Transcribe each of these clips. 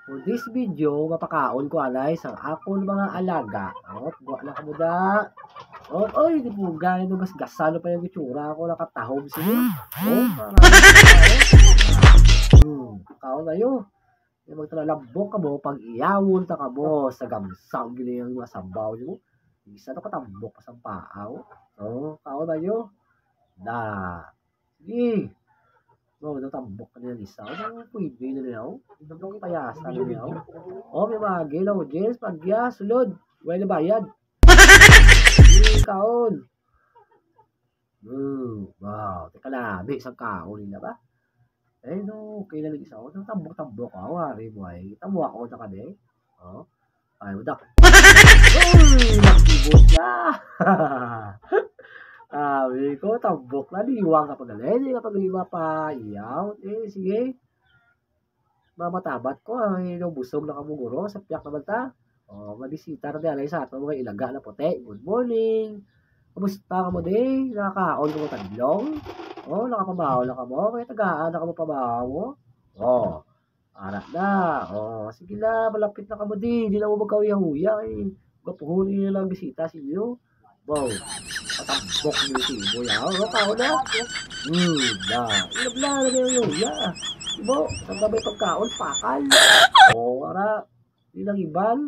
For this video, mapakaon ko alay sa akon mga alaga. Buwa na kamuda. Oy, di po gaya nung gasgasano pa yung itsura ako nakatahom siya. Kaon na yun. Yung magtalalabok ka mo, pag iyawon ta ka mo, sa gamsaw gini yung masabaw nyo. Isa na katambok pa sa paaw. Kaon na yun. Sige. Natambok ka nila isa. Pwede na nila. Ito pang ipayasa na nila. May mga gilaw, James, pagya, sulod. Wala bayad. Sige, kaon. Wow, teka na, may isang kaon nila ba? Okay na lang isa. Tambok-tambok ako, hari mo ay. Tamo ako na kami. Ay, wadak. Nakibot na. Sabi ko, tambok na, liwang kapag alay. Hindi kapag lima pa, iyaw. Sige. Mamatabat ko, busog na kamuguro. Sa piyak naman ta. Mabisita na alay sa ato, mga ilaga na puti. Good morning. Kamusta ka mo din? Nakakaon ko mo tadlong? Nakapabaho na ka mo? Kaya tagaan na ka mo pabaho? Anak na. Sige na, malapit na ka mo din. Hindi na mo magkahuya-huya. Gapuhuli na lang bisita sa inyo. Wow. Patambok niyo si Ibo. Kaon na. Ilabla na yung huya. Ibo, saan ka ba yung pagkaon? Pakal. Ara. Hindi lang iban.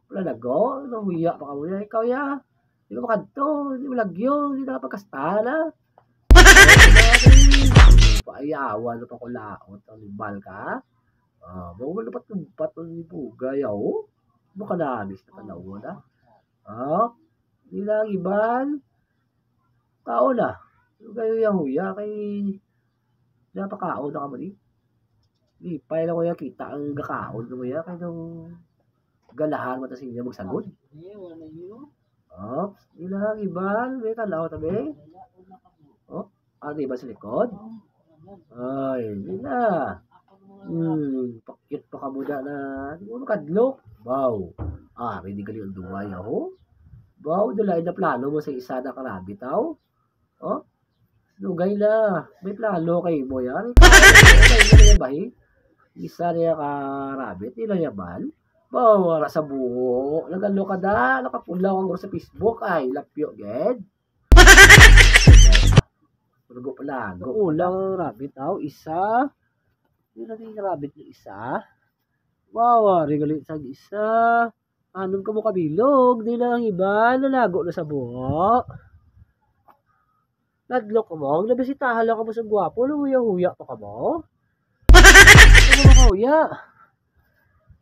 Wala nago. Nahuya pa ka mo. Ikaw ya. Hindi ka makadto, hindi mo lagyo, hindi na kapagkasta na. Paayawan na pa ko laot, ang libal ka. Bawa lupat-lupat ang ibugay, Buka na, amis na kanawa na. Hindi lang iban. Kao na. Kayo yung huya, kay napakaon na ka mo di. Lipay lang ko yung kita ang gakaon na mo yan, kaya nung galahan mo ta siya magsagod. Ilang iban, may tanaw tabi. Ano iba sa likod? Ay, hindi na. Pakit pa ka muna na. Hindi mo makadlok. Wow. Hindi ka liang duway ako. Wow, dalain na plano mo sa isa na karabit ako. Lugay na. May plano kayo mo yan. Kaya na bahi. Isa na yung karabit. Ilang yaman. Wala sa buho. Nagalo ka na. Nakapulaw ang sa Facebook. Ay, lapyo, ged. Pulago pala. Ulang rabbit daw. Isa. Hindi natin yung rabbit yung isa. Regalit sa isa. Anong ka mo kabilog? Di lang iba. Nalago na sa buho. Nadlok mo. Nabisitahan lang ka mo sa gwapo. Huya-huya pa ka mo. Ano mo huya?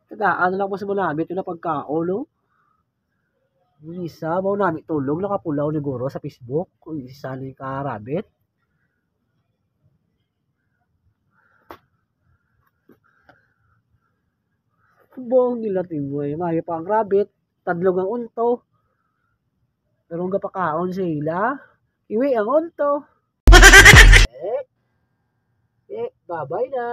Tagaan na lang po sa manamit yung napagkaon, Yung isa, mau namin tulog, nakapulaw ni Guro sa Facebook. Yung isa ni karabit. Bong nilating mo mayo pa ang rabbit, tadlog ang unto. Pero ang gapakaon sila, iwi ang unto. Bye-bye na.